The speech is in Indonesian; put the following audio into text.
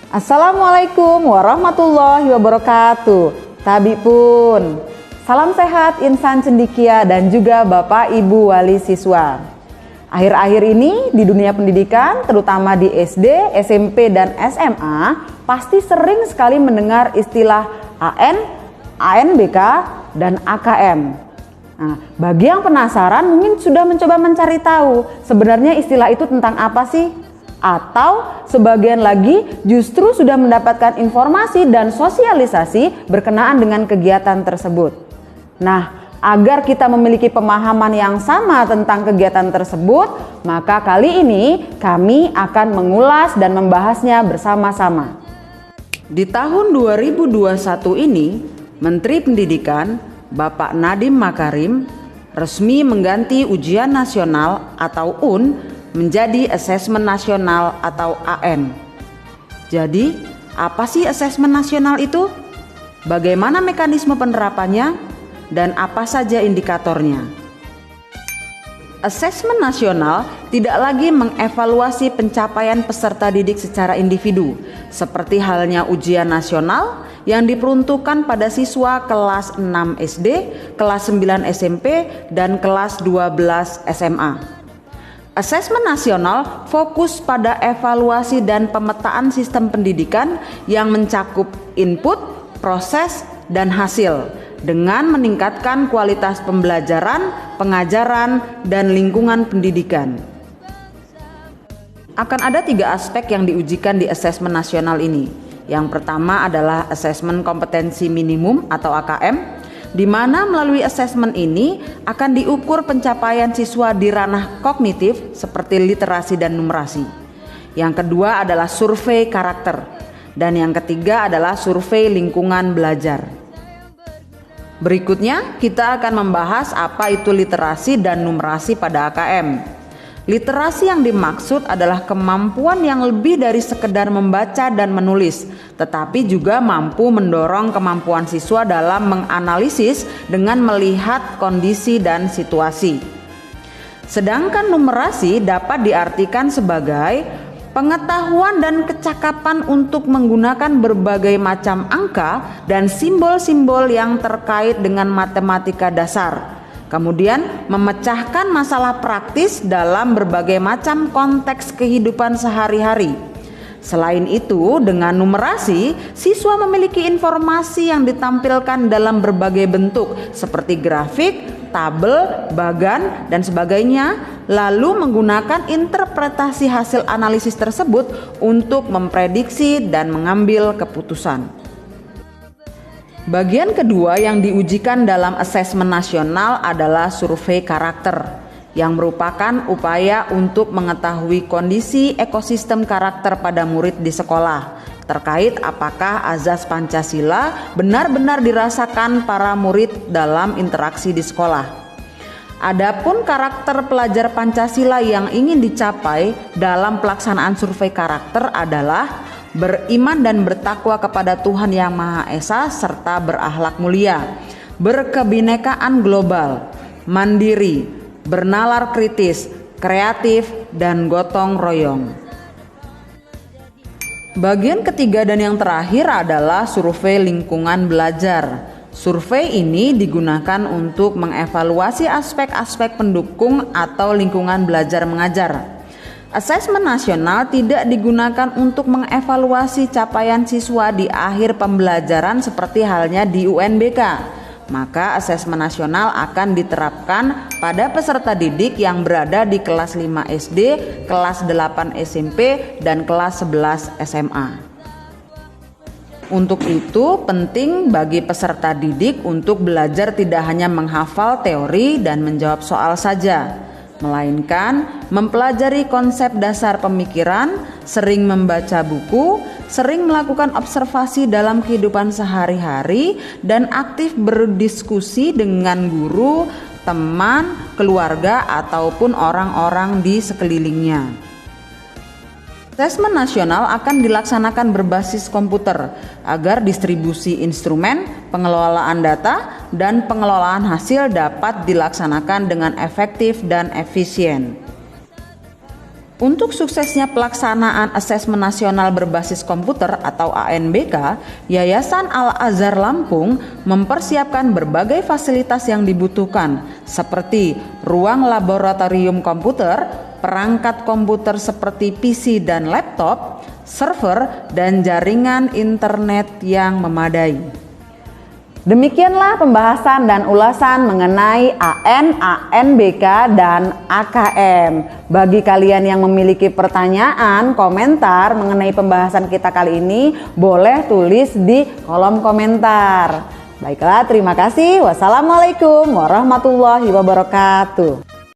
Assalamualaikum warahmatullahi wabarakatuh. Tabi pun, salam sehat insan cendikia dan juga Bapak Ibu wali siswa. Akhir-akhir ini di dunia pendidikan, terutama di SD, SMP, dan SMA, pasti sering sekali mendengar istilah AN, ANBK, dan AKM. Nah, bagi yang penasaran mungkin sudah mencoba mencari tahu sebenarnya istilah itu tentang apa sih? Atau sebagian lagi justru sudah mendapatkan informasi dan sosialisasi berkenaan dengan kegiatan tersebut. Nah, agar kita memiliki pemahaman yang sama tentang kegiatan tersebut, maka kali ini kami akan mengulas dan membahasnya bersama-sama. Di tahun 2021 ini, Menteri Pendidikan Bapak Nadiem Makarim resmi mengganti ujian nasional atau UN menjadi asesmen nasional atau AN. Jadi, apa sih asesmen nasional itu? Bagaimana mekanisme penerapannya? Dan apa saja indikatornya? Asesmen nasional tidak lagi mengevaluasi pencapaian peserta didik secara individu, seperti halnya ujian nasional yang diperuntukkan pada siswa kelas 6 SD, kelas 9 SMP, dan kelas 12 SMA. Asesmen nasional fokus pada evaluasi dan pemetaan sistem pendidikan yang mencakup input, proses, dan hasil dengan meningkatkan kualitas pembelajaran, pengajaran, dan lingkungan pendidikan. Akan ada 3 aspek yang diujikan di asesmen nasional ini. Yang pertama adalah asesmen kompetensi minimum atau AKM, di mana melalui asesmen ini akan diukur pencapaian siswa di ranah kognitif seperti literasi dan numerasi. Yang kedua adalah survei karakter, dan yang ketiga adalah survei lingkungan belajar. Berikutnya kita akan membahas apa itu literasi dan numerasi pada AKM. Literasi yang dimaksud adalah kemampuan yang lebih dari sekedar membaca dan menulis, tetapi juga mampu mendorong kemampuan siswa dalam menganalisis dengan melihat kondisi dan situasi. Sedangkan numerasi dapat diartikan sebagai pengetahuan dan kecakapan untuk menggunakan berbagai macam angka dan simbol-simbol yang terkait dengan matematika dasar. Kemudian memecahkan masalah praktis dalam berbagai macam konteks kehidupan sehari-hari. Selain itu, dengan numerasi, siswa memiliki informasi yang ditampilkan dalam berbagai bentuk seperti grafik, tabel, bagan, dan sebagainya, lalu menggunakan interpretasi hasil analisis tersebut untuk memprediksi dan mengambil keputusan. Bagian kedua yang diujikan dalam asesmen nasional adalah survei karakter, yang merupakan upaya untuk mengetahui kondisi ekosistem karakter pada murid di sekolah, terkait apakah azas Pancasila benar-benar dirasakan para murid dalam interaksi di sekolah. Adapun karakter pelajar Pancasila yang ingin dicapai dalam pelaksanaan survei karakter adalah beriman dan bertakwa kepada Tuhan Yang Maha Esa serta berakhlak mulia, berkebinekaan global, mandiri, bernalar kritis, kreatif, dan gotong royong. Bagian ketiga dan yang terakhir adalah survei lingkungan belajar. Survei ini digunakan untuk mengevaluasi aspek-aspek pendukung atau lingkungan belajar mengajar. Asesmen nasional tidak digunakan untuk mengevaluasi capaian siswa di akhir pembelajaran seperti halnya di UNBK. Maka asesmen nasional akan diterapkan pada peserta didik yang berada di kelas 5 SD, kelas 8 SMP, dan kelas 11 SMA. Untuk itu penting bagi peserta didik untuk belajar tidak hanya menghafal teori dan menjawab soal saja, melainkan mempelajari konsep dasar pemikiran, sering membaca buku, sering melakukan observasi dalam kehidupan sehari-hari, dan aktif berdiskusi dengan guru, teman, keluarga, ataupun orang-orang di sekelilingnya. Asesmen nasional akan dilaksanakan berbasis komputer agar distribusi instrumen, pengelolaan data, dan pengelolaan hasil dapat dilaksanakan dengan efektif dan efisien. Untuk suksesnya pelaksanaan Asesmen Nasional Berbasis Komputer atau ANBK, Yayasan Al-Azhar Lampung mempersiapkan berbagai fasilitas yang dibutuhkan seperti ruang laboratorium komputer, perangkat komputer seperti PC dan laptop, server, dan jaringan internet yang memadai. Demikianlah pembahasan dan ulasan mengenai AN, ANBK, dan AKM. Bagi kalian yang memiliki pertanyaan, komentar mengenai pembahasan kita kali ini, boleh tulis di kolom komentar. Baiklah, terima kasih. Wassalamualaikum warahmatullahi wabarakatuh.